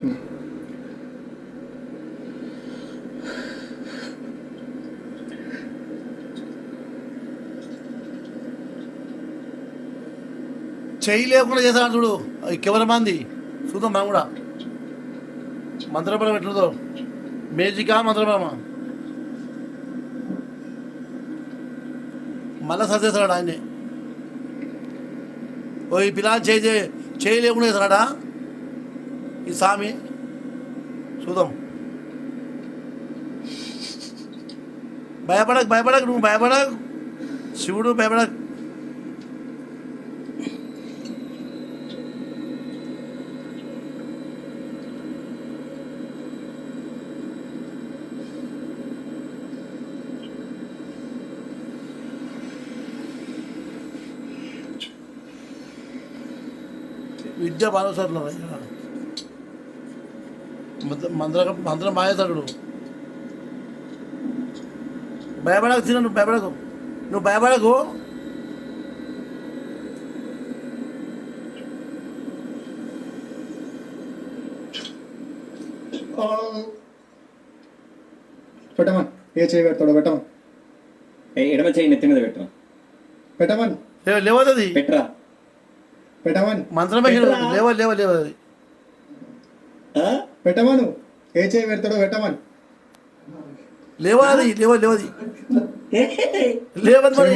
చెయ్యి లేకుండా చేస్తాను చూడు కెమెరా మంది చూద్దాం మనం కూడా మంత్రబలం ఎట్లుందో మేజికా మంత్రబలమా మళ్ళా సరి చేస్తాడు ఆయన్ని ఓ ఈ పిల్లలు చేయి లేకుండా చేస్తాడా ఈ స్వామి చూద్దాం భయపడకు నువ్వు భయపడకు శివుడు భయపడకు విద్య బాలసర్లు మంత్రం మాయేస్తాడు భయపడకు తిన నువ్వు భయపడకు పెట్టమన్ ఏ చేయి పెడతాడు పెట్టమన్ ఎడమ చేయి నెత్తి మీద పెట్టరా పెట్టమన్ లేవది పెట్టరా పెట్టమన్ మంత్రమే లేవది పెట్టమను ఏ చేయి పెడతాడో పెట్టమన్ లేవది మరి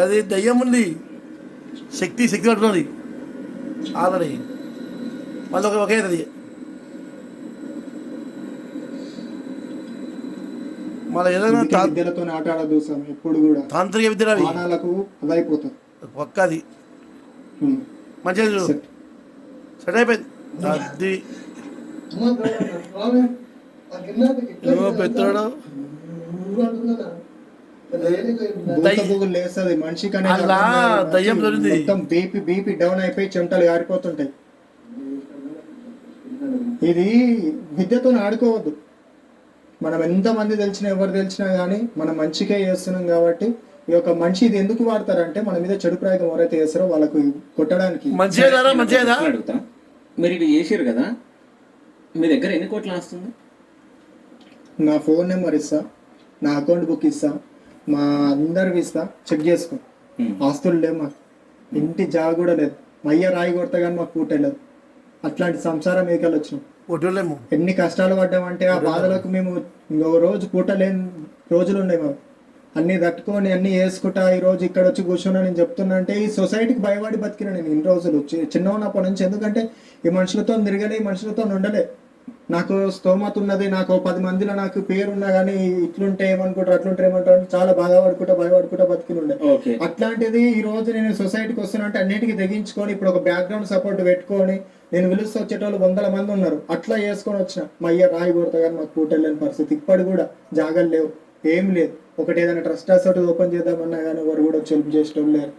అది దయ్యం ఉంది శక్తి పట్టుకున్నది ఆల్రెడీ మళ్ళీ ఒకే అది మళ్ళీ ఏదైనా విద్యలతో ఆట ఆడదు ఎప్పుడు కూడా తాంత్రిక విద్యలు ప్రాణాలకు అదైపోతుంది ఒక్కది మంచిగా సెట్ అయిపోయింది అది పెత్తడు లేస్తుంది మనిషికి దయ్యం మొత్తం బీపీ డౌన్ అయిపోయి చెమటలు ఆరిపోతుంటాయి. ఇది విద్యతో ఆడుకోవద్దు. మనం ఎంతమంది తెలిసినా ఎవరు తెలిసినా కానీ మనం మంచిగా చేస్తున్నాం కాబట్టి ఈ యొక్క మనిషి ఇది ఎందుకు వాడతారంటే మన మీద చెడు ప్రయోగం ఎవరైతే చేస్తారో వాళ్ళకు కొట్టడానికి. అడుగుతా మీరు ఇది చేసారు కదా, మీ దగ్గర ఎన్ని కోట్లు వస్తుంది? నా ఫోన్ నెంబర్ ఇస్తా, నా అకౌంట్ బుక్ ఇస్తా, మా అందరికి ఇస్తా, చెక్ చేసుకో. ఆస్తులు లేవు మాకు, ఇంటి జాగ కూడా లేదు, మయ్య రాయి కొడతా కానీ మాకు పూట వెళ్ళదు. అట్లాంటి సంసారం ఏకలు వచ్చినాం. ఎన్ని కష్టాలు పడ్డామంటే ఆ బాధలకు మేము రోజు పూట లేని రోజులు ఉన్నాయి మాకు. అన్ని తట్టుకొని అన్ని వేసుకుంటా ఈ రోజు ఇక్కడ వచ్చి కూర్చున్నా. నేను చెప్తున్నా అంటే ఈ సొసైటీకి భయపడి బతికినా నేను ఇన్ని రోజులు చిన్న ఉన్నప్పటి నుంచి. ఎందుకంటే ఈ మనుషులతో తిరగలే, ఈ మనుషులతో ఉండలే. నాకు స్తోమత ఉన్నది, నాకు 10 మందిలో నాకు పేరున్నా కానీ ఇట్లుంటే ఏమనుకుంటారు అట్లుంటే ఏమంటారు చాలా బాధపడుకుంటా భయపడుకుంటా బతికి ఉండే. అట్లాంటిది ఈ రోజు నేను సొసైటీకి వస్తున్నా అంటే అన్నిటికీ తెగించుకొని ఇప్పుడు ఒక బ్యాక్గ్రౌండ్ సపోర్ట్ పెట్టుకొని నేను పిలుస్తూ వచ్చేటోళ్ళు 100 మంది ఉన్నారు. అట్లా చేసుకొని వచ్చిన. మా అయ్య రాయి కొడతా కానీ మాకు పూట వెళ్ళని పరిస్థితి. ఇప్పటి కూడా జాగాలు లేవు, ఏం లేదు. ఒకటి ఏదైనా ట్రస్ట్ అసోట్ ఓపెన్ చేద్దామన్నా కానీ ఎవరు కూడా హెల్ప్ చేసేటోళ్ళు లేరు.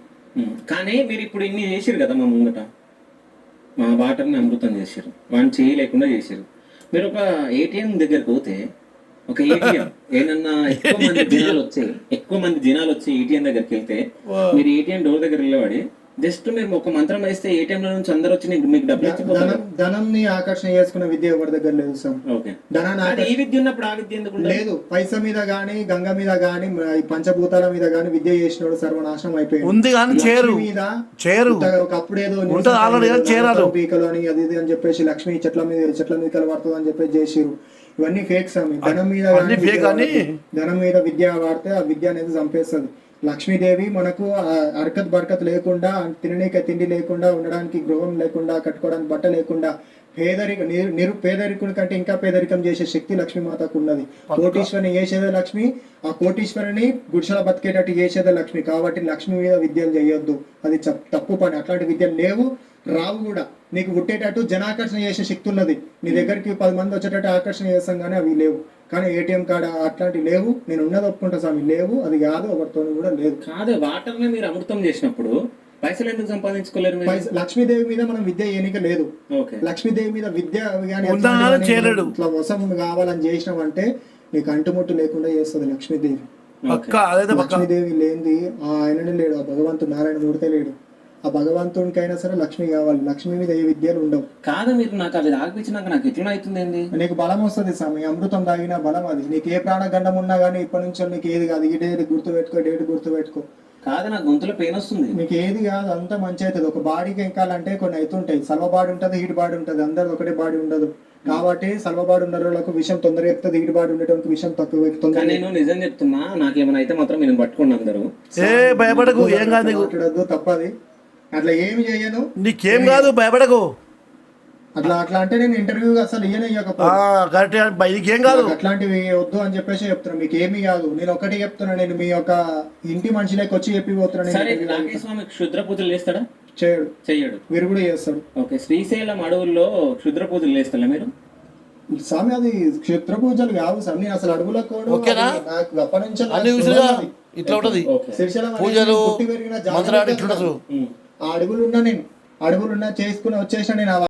కానీ మీరు ఇప్పుడు ఇన్ని చేసారు కదా, మా ముంగట మా వాటర్ని అమృతం చేశారు, వాడిని చేయలేకుండా చేశారు. మీరు ఒక ఏటీఎం దగ్గరకు పోతే ఒక ఏటీఎం ఏదన్నా ఎక్కువ మంది జనాలు వచ్చి ఏటీఎం దగ్గరికి వెళ్తే మీరు ఏటీఎం డోర్ దగ్గర నిలబడి జస్ట్ మీరు ఒక మంత్రం వేస్తే ఏటీఎం లో నుంచి అందరు వచ్చి మీకు డబ్బులు ఇచ్చిపోతారు. ధనాన్ని ఆకర్షణ చేసుకునే విద్య ఎవరి దగ్గర లేదు సార్. ధనాన్ని ఈ విద్య ఉన్నప్పుడు ఆ విద్య ఎందుకు లేదు? పైసా మీద గానీ, గంగ మీద గానీ, పంచభూతాల మీద గానీ విద్య చేసినోడు సర్వనాశనం అయిపోయింది. ఒకప్పుడేదో పీకలు అని అది ఇది అని చెప్పేసి లక్ష్మి చెట్ల మీద పడుతుంది అని చెప్పేసి చేసిరు. ఇవన్నీ ఫేక్ స్వామి. ధనం మీద విద్య వాడితే ఆ విద్య అనేది చంపేస్తుంది. లక్ష్మీదేవి మనకు హరకత్ బరకత్ లేకుండా, తిననీక తిండి లేకుండా, ఉండడానికి గృహం లేకుండా, కట్టుకోవడానికి బట్ట లేకుండా, పేదరికుని కంటే ఇంకా పేదరికం చేసే శక్తి లక్ష్మీమాతకు ఉన్నది. కోటీశ్వరిని చేసేదే లక్ష్మి, ఆ కోటీశ్వరిని గుడిసెల బతికేటట్టు చేసేదే లక్ష్మి. కాబట్టి లక్ష్మి మీద విద్యలు చేయొద్దు, అది తప్పు పని. అట్లాంటి విద్యలు లేవు, రావు కూడా. నీకు పుట్టేటట్టు జనాకర్షణ చేసే శక్తి ఉన్నది. నీ దగ్గరికి 10 మంది వచ్చేటట్టు ఆకర్షణ చేస్తాం కానీ అవి లేవు. కానీ ఏటీఎం కార్డు అట్లాంటివి లేవు. నేను ఉన్నది ఒప్పుకుంటా స్వామి, లేవు. అది కాదు, ఒకరితో కూడా లేదు. కాదు, వాటర్ ని మీరు అమృతం చేసినప్పుడు పైసలు ఎందుకు సంపాదించుకోలేరు? లక్ష్మీదేవి మీద మనం విద్య ఏనిక లేదు. లక్ష్మీదేవి మీద విద్య ఇట్లా వసం కావాలని చేసినామంటే నీకు అంటుముట్టు లేకుండా చేస్తుంది లక్ష్మీదేవి. లక్ష్మీదేవి లేనిది ఆ ఆయననే లేడు, ఆ భగవంతుడు నారాయణ మూర్తే లేడు. ఆ భగవంతునికైనా సరే లక్ష్మి కావాలి. లక్ష్మి మీద ఏ విద్యలు ఉండవు. కాదు మీరు నాకు అవి తాగిపించినాక నాకు ఎట్లా అవుతుంది ఏంది? నీకు బలం వస్తుంది స్వామి, అమృతం తాగిన బలం అది. నీకు ఏ ప్రాణగండం ఉన్నా కానీ ఇప్పటి నుంచి నీకు ఏది కాదు. ఈ డేట్ గుర్తుపెట్టుకో, డేట్ గుర్తుపెట్టుకో. కాదు నాకు గొంతులో పెయిన్ వస్తుంది. నీకు ఏది కాదు, అంతా మంచి అవుతుంది. ఒక బాడీకి ఎంకాలంటే కొన్ని అవుతుంటాయి. సల్వ బాడీ ఉంటుంది, హీట్ బాడీ ఉంటుంది. అందరు ఒకటే బాడీ ఉండదు కాబట్టి సల్వ బాడీ ఉన్న వాళ్ళకు విషయం తొందరగా ఎక్కుతుంది, హీట్ బాడీ ఉండేటోనికి విషయం తక్కువ ఎక్కుతుంది. కానీ నేను నిజం చెప్తున్నా, నాకేమైనా అయితే మాత్రం నేను పట్టుకోండి అందరూ. ఏ భయపడకు, ఏం కాదు నీకు. మాట్లాడద్దు, తప్పది. అట్లా ఏమి చేయను, నీకేం కాదు, భయపడకు. అట్లా అట్లా అంటే నేను ఇంటర్వ్యూ అసలు కరెక్ట్, నీకేం కాదు. అట్లాంటివి వద్దు అని చెప్పేసి చెప్తున్నా. మీకు ఏమీ కాదు. నేను ఒకటి చెప్తున్నా, నేను మీ యొక్క ఇంటి మనిషిలోకి వచ్చి చెప్పిపోతున్నా. సరే రాకేష్ స్వామి క్షుద్ర పూజలు చేస్తాడా? చేయడు. చెయ్యడు. మీరు కూడా చేస్తాడు. ఓకే, శ్రీశైలం అడవుల్లో క్షుద్ర పూజలు చేస్తాడా మీరు? స్వామి అది క్షుద్ర పూజలు కావు స్వామి. నేను అసలు అడుగులకు కూడా ఓకేనా? నాకు అప్పటి నుంచి అన్ని విషయాలుగా ఇట్లా ఉంటది. శ్రీశైలం అనేది పూజలు పుట్టి పెరిగిన జాగా మంత్రాలు ఇట్లుండదు. ఆ అడుగులు ఉన్నా, నేను అడుగులు ఉన్నా చేసుకుని వచ్చేసిన నేను.